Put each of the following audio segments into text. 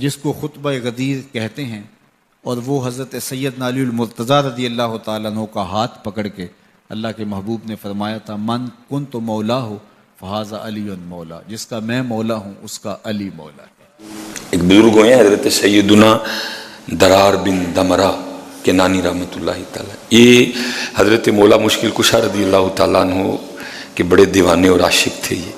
جس کو خطبہ غدیر کہتے ہیں، اور وہ حضرت سیدنا علی المرتضیٰ رضی اللہ تعالیٰ عنہ کا ہاتھ پکڑ کے اللہ کے محبوب نے فرمایا تھا، من کنت مولا ہو فہذا علی مولا، جس کا میں مولا ہوں اس کا علی مولا ہے۔ ایک بزرگ ہوئے ہیں حضرت سیدنا درار بن دمرہ کے نانی رحمۃ اللہ تعالیٰ، یہ حضرت مولا مشکل کشا رضی اللہ تعالیٰ عنہ کے بڑے دیوانے اور عاشق تھے۔ یہ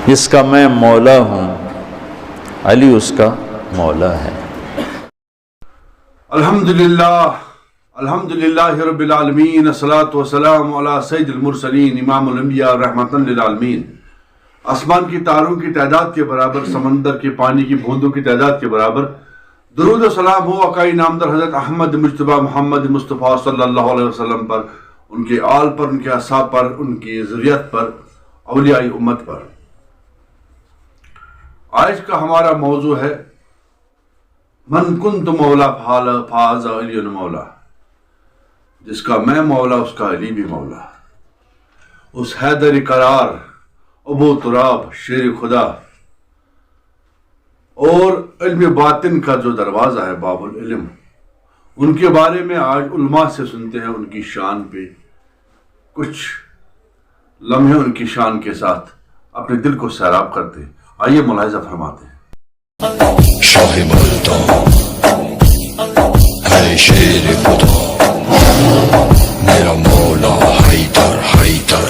جس کا میں مولا ہوں علی اس کا مولا ہے۔ الحمدللہ رب العالمین، الصلاۃ والسلام علی سید المرسلین امام الانبیاء رحمۃ للعالمین۔ آسمان کی تاروں کی تعداد کے برابر، سمندر کے پانی کی بوندوں کی تعداد کے برابر درود و سلام ہو آقائی نامدار حضرت احمد مجتبیٰ محمد مصطفیٰ صلی اللہ علیہ وسلم پر، ان کے آل پر، ان کے اصحاب پر، ان کی ذریت پر، اولیاء امت پر۔ آج کا ہمارا موضوع ہے من کنت مولا فہذا علی مولا، جس کا میں مولا اس کا علی بھی مولا۔ اس حیدر قرار، ابو تراب، شیر خدا اور علم باطن کا جو دروازہ ہے باب العلم، ان کے بارے میں آج علماء سے سنتے ہیں، ان کی شان پہ کچھ لمحے ان کی شان کے ساتھ اپنے دل کو سیراب کرتے ہیں۔ آئیے ملاحظہ فرماتے ہیں۔ شاہ ملتان ہے شیر خدا، میرا مولا حیدر حیدر،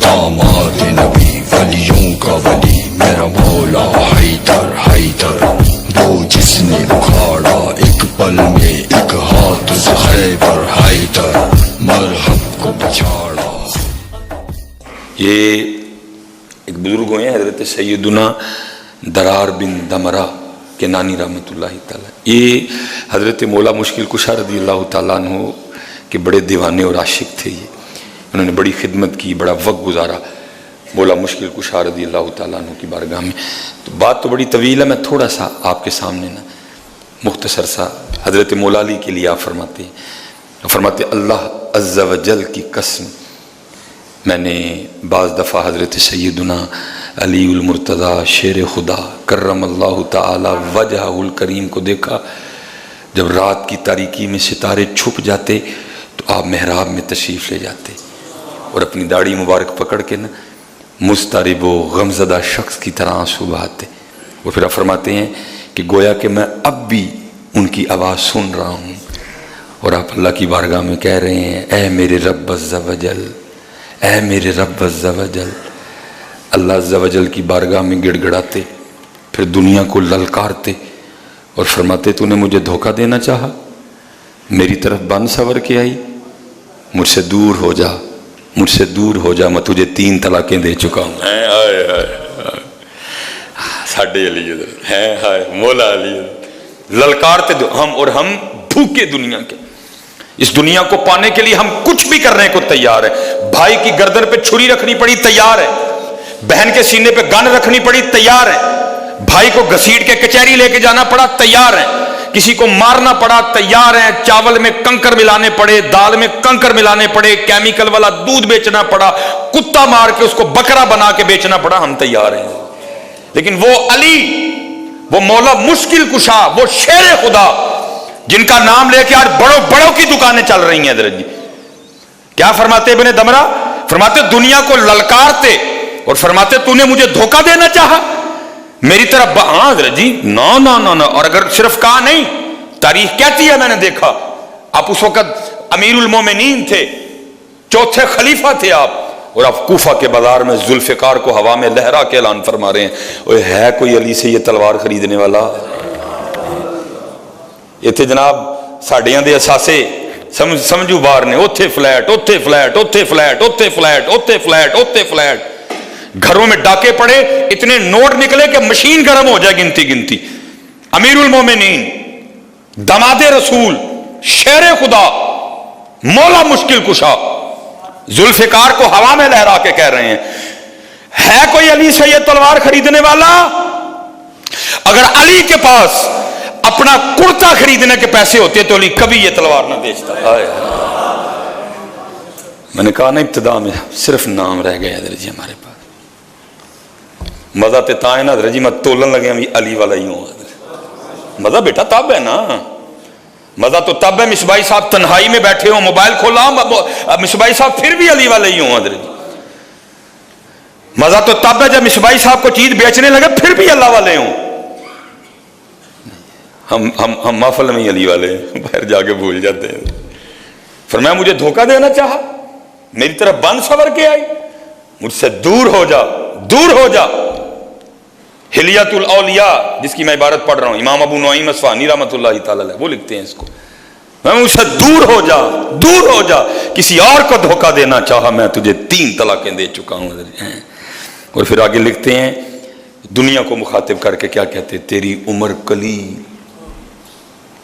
داماد نبی ولیوں کا ولی، میرا مولا حیدر حیدر، وہ جس نے اکھاڑا ایک پل میں ایک ہاتھ سے خیبر، حیدر مرحب کو بچھاڑا۔ یہ ایک بزرگ ہوئے ہیں حضرت سیدنا درار بن دمرہ کے نانی رحمۃ اللہ تعالیٰ، یہ حضرت مولا مشکل کشا رضی اللہ تعالیٰ عنہ کے بڑے دیوانے اور عاشق تھے۔ یہ انہوں نے بڑی خدمت کی، بڑا وقت گزارا مولا مشکل کشا رضی اللہ تعالیٰ عنہ کی بارگاہ میں۔ تو بات تو بڑی طویل ہے، میں تھوڑا سا آپ کے سامنے نا مختصر سا حضرت مولا علی کے لیے آپ فرماتے اللہ عز و جل کی قسم، میں نے بعض دفعہ حضرت سیدنا علی المرتضیٰ شیر خدا کرم اللہ تعالی وجہہ الکریم کو دیکھا، جب رات کی تاریکی میں ستارے چھپ جاتے تو آپ محراب میں تشریف لے جاتے اور اپنی داڑھی مبارک پکڑ کے نا مضطرب و غمزدہ شخص کی طرح آنسو بہاتے۔ وہ پھر آپ فرماتے ہیں کہ گویا کہ میں اب بھی ان کی آواز سن رہا ہوں، اور آپ اللہ کی بارگاہ میں کہہ رہے ہیں اے میرے رب عز و جل، اے میرے رب عز و جل۔ اللہ عز و جل کی بارگاہ میں گڑ گڑاتے، پھر دنیا کو للکارتے اور فرماتے تو نے مجھے دھوکہ دینا چاہا، میری طرف بن سور کے آئی، مجھ سے دور ہو جا، مجھ سے دور ہو جا، میں تجھے 3 طلاقیں دے چکا ہوں۔ ساڈے علی مولا علی للکارتے ہم بھوکے دنیا کے، اس دنیا کو پانے کے لیے ہم کچھ بھی کرنے کو تیار ہے۔ بھائی کی گردن پہ چھری رکھنی پڑی تیار ہے، بہن کے سینے پہ گن رکھنی پڑی تیار ہے، بھائی کو گھسیٹ کے کچہری لے کے جانا پڑا تیار ہے، کسی کو مارنا پڑا تیار ہیں، چاول میں کنکر ملانے پڑے، دال میں کنکر ملانے پڑے، کیمیکل والا دودھ بیچنا پڑا، کتا مار کے اس کو بکرا بنا کے بیچنا پڑا، ہم تیار ہیں۔ لیکن وہ علی، وہ مولا مشکل کشا، وہ شیر خدا جن کا نام لے کے آج بڑوں کی دکانیں چل رہی ہیں، حضرت جی کیا فرماتے ابن دمرہ؟ فرماتے دنیا کو للکارتے اور فرماتے تو نے مجھے دھوکہ دینا چاہا، میری طرف ہاں حضرت جی نا نا نا نا۔ اور اگر صرف کہا نہیں، تاریخ کہتی ہے، میں نے دیکھا آپ اس وقت امیر المومنین تھے، 4تھے خلیفہ تھے آپ، اور آپ کوفہ کے بازار میں ذوالفقار کو ہوا میں لہرا کے اعلان فرما رہے ہیں اوے ہے کوئی علی سے یہ تلوار خریدنے والا؟ یہ تھے جناب ساڑیاں دے اساسے سمجھو بار نے، اوتھے فلیٹ، اوتھے فلیٹ، اوتھے فلیٹ، اوتھے فلیٹ، اوتھے فلیٹ، اوتھے فلیٹ، گھروں میں ڈاکے پڑے، اتنے نوٹ نکلے کہ مشین گرم ہو جائے گنتی۔ امیر المومنین، دماد رسول، شیر خدا، مولا مشکل کشا، ذوالفقار کو ہوا میں لہرا کے کہہ رہے ہیں ہے کوئی علی سے یہ تلوار خریدنے والا؟ اگر علی کے پاس اپنا کرتا خریدنے کے پیسے ہوتے تو علی کبھی یہ تلوار نہ بیچتا۔ میں نے کہا نا ابتدا میں صرف نام رہ گئے حضرت جی ہمارے پاس، مزہ تے تائیں نا حضرت جی میں تولن لگے علی والا ہی ہوں۔ मजा बेटा तब है ना, मजा तो तब है मिसबाई साहब तन्हाई में बैठे हो, मोबाइल खोला, मिसबाई साहब फिर भी अली वाले ही हो हजरत। मजा तो तब है जब मिसबाई साहब को चीज बेचने लगे फिर भी अल्लाह वाले हो। हम महफल में ही अली वाले हैं, बाहर जाके भूल जाते हैं। फरमाया मुझे धोखा देना चाहा, मेरी तरफ बन सवर के आई, मुझसे दूर हो जा, दूर हो जा। हिलियतुल औलिया जिसकी मैं इबारत पढ़ रहा हूं, इमाम अबू नुईम अस्फहानी रहमतुल्लाह तआला अलैह वो लिखते हैं इसको, मैं मुझसे दूर हो जा, दूर हो जा। किसी और को धोखा देना चाहा, मैं तुझे 3 तलाकें दे चुका हूं। और फिर आगे लिखते हैं दुनिया को मुखातिब करके क्या कहते, तेरी उम्र कलील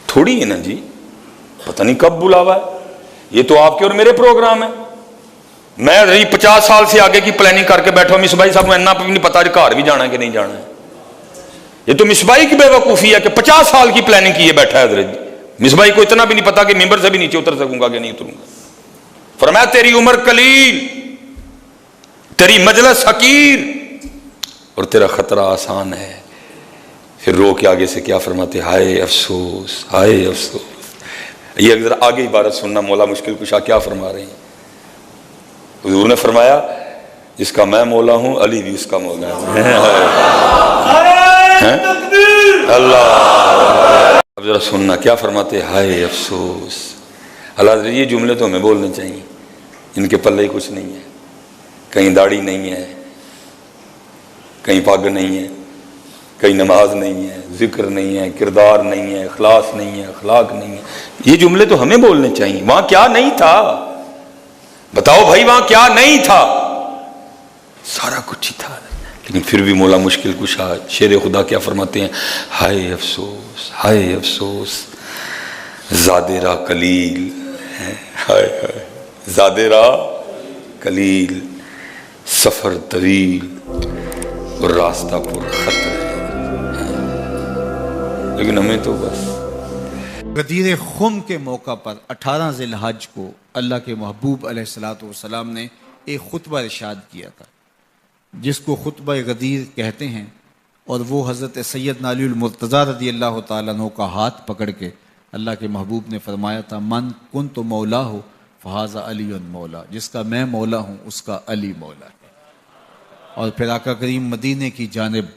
थोड़ी है ना जी, पता नहीं कब बुलावा है, ये तो आपके और मेरे प्रोग्राम है। मैं रही 50 साल से आगे की प्लानिंग करके बैठा हूं, मिसबाई साहब को इतना भी नहीं पता घर भी जाना है कि नहीं जाना है। ये तो मिसबाई की बेवकूफी है कि 50 साल की प्लानिंग किए बैठा है हजरत। मिसबाई को इतना भी नहीं पता कि मिंबर से भी नीचे उतर सकूंगा कि नहीं उतरूंगा। फरमाया तेरी उम्र कलील, तेरी मजलिस हकीर और तेरा खतरा आसान है। फिर रो के आगे से क्या फरमाते, हाय अफसोस, हाय अफसोस। ये अगर आगे इबारत सुनना, मौला मुश्किल कुशा क्या फरमा रहे हैं। हुजूर ने फरमाया जिसका मैं मौला हूं अली भी उसका मौला है। अल्लाह, अब जरा सुनना क्या फरमाते, हाय अफसोस। अल्लाह ये जुमले तो हमें बोलने चाहिए, इनके पल्ले ही कुछ नहीं है, कहीं दाढ़ी नहीं है, कहीं पग नहीं है, कहीं नमाज नहीं है, जिक्र नहीं है, किरदार नहीं है, इखलास नहीं है, अखलाक नहीं है। ये जुमले तो हमें बोलने चाहिए। वहां क्या नहीं था बताओ भाई, वहां क्या नहीं था, सारा कुछ ही था। लेकिन फिर भी मौला मुश्किल कुशा शेर खुदा क्या फरमाते हैं, हाय अफसोस, हाय अफसोस ज़ादेरा कलील है, हाय हाय ज़ादेरा कलील, सफर तवील और रास्ता पुर खतर है। लेकिन हमें तो बस गदीर खुम के मौका पर 18 ज़िलहज को अल्लाह के महबूब अलैहिस्सलातु वस्सलाम ने एक खुतबा इरशाद किया था, जिसको खुतबा गदीर कहते हैं। और वो हज़रत सैयदना अली मुर्तज़ा रज़ियल्लाहु ताला अन्हु का हाथ पकड़ के अल्लाह के महबूब ने फरमाया था, मन कुन तो मौला हो फ़हाज़ा अलीयुन मौला, जिसका मैं मौला हूँ उसका अली मौला है। और फिर आका करीम मदीने की जानिब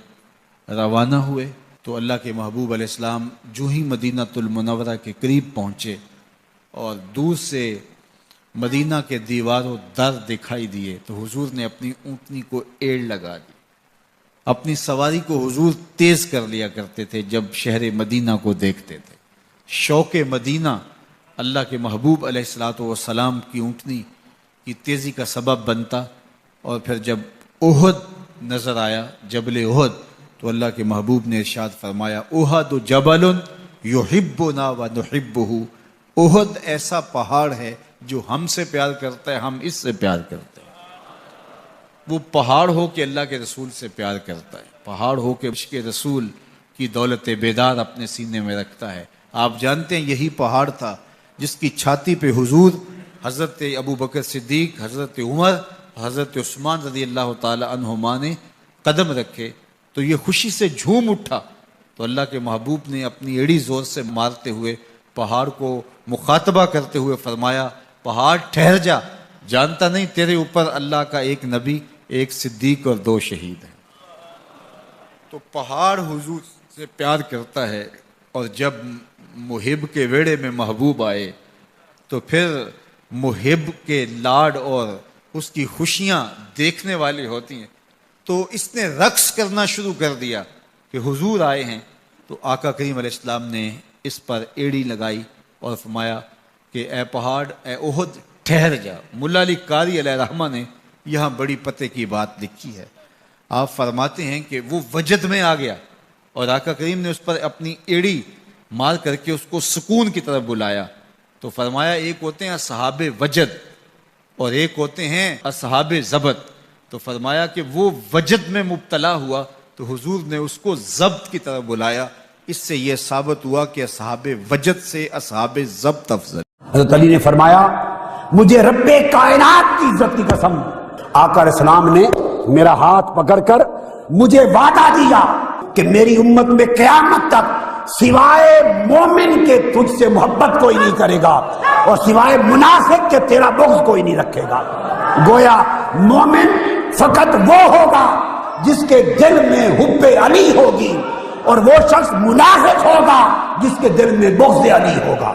रवाना हुए तो अल्लाह के महबूब अलैहिस्सलाम जो ही मदीनातुल मुनव्वरा के करीब पहुँचे और दूर से मदीना के दीवारों दर दिखाई दिए तो हुजूर ने अपनी ऊँटनी को एड़ लगा दी। अपनी सवारी को हुजूर तेज़ कर लिया करते थे जब शहर मदीना को देखते थे। शौक़ मदीना अल्लाह के महबूब अलैहिस्सलातु वस्सलाम की ऊँटनी की तेज़ी का सबब बनता। और फिर जब उहद नज़र आया, जबल उहद, तो अल्लाह के महबूब ने इरशाद फरमाया, उहद जबलुन युहिब्बुना व नुहिब्बुहु, उहद ऐसा पहाड़ है जो हमसे प्यार करता है, हम इससे प्यार करते हैं। वो पहाड़ हो के अल्लाह के रसूल से प्यार करता है, पहाड़ हो के इश्क़ रसूल की दौलत बेदार अपने सीने में रखता है। आप जानते हैं यही पहाड़ था जिसकी छाती पे हुजूर हज़रत अबू बकर सिद्दीक, हज़रत उमर, हज़रत उस्मान रज़ियल्लाहु ताला अन्हुमा ने कदम रखे तो ये खुशी से झूम उठा। तो अल्लाह के महबूब ने अपनी एड़ी ज़ोर से मारते हुए पहाड़ को मुखातबा करते हुए फरमाया, पहाड़ ठहर जा, जानता नहीं तेरे ऊपर अल्लाह का एक नबी, एक सिद्दीक और 2 शहीद हैं। तो पहाड़ हुजूर से प्यार करता है और जब मुहिब के वेड़े में महबूब आए तो फिर मुहिब के लाड और उसकी खुशियाँ देखने वाली होती हैं। तो इसने रक्स करना शुरू कर दिया कि हुजूर आए हैं। तो आका करीम अलैहिस्सलाम ने इस पर एड़ी लगाई और फरमाया कि ए पहाड़, ए उहद ठहर जा। मुल्ला अली कारी अलैहिर्रहमा ने यहाँ बड़ी पते की बात लिखी है। आप फरमाते हैं कि वो वजद में आ गया और आका करीम ने उस पर अपनी एड़ी मार करके उसको सुकून की तरफ बुलाया। तो फरमाया एक होते हैं असहाबे वजद और एक होते हैं असहाबे ज़बत। तो फरमाया कि वो वजद में मुब्तला हुआ तो हुजूर ने उसको ज़ब्त की तरफ बुलाया। इससे यह साबित हुआ कि असहाबे वजद से असहाबे ज़ब्त अफजल। हज़रत अली ने फरमाया, मुझे रब्बे कायनात की इज्जत की कसम, आका अलैहिस्सलाम ने मेरा हाथ पकड़कर मुझे वादा दिया कि मेरी उम्मत में क़यामत तक سوائے مومن کے تجھ سے محبت کوئی نہیں کرے گا اور سوائے منافق کے تیرا بغض کوئی نہیں رکھے گا۔ گویا مومن فقط وہ ہوگا جس کے دل میں حب علی ہوگی، اور وہ شخص منافق ہوگا جس کے دل میں بغض علی ہوگا۔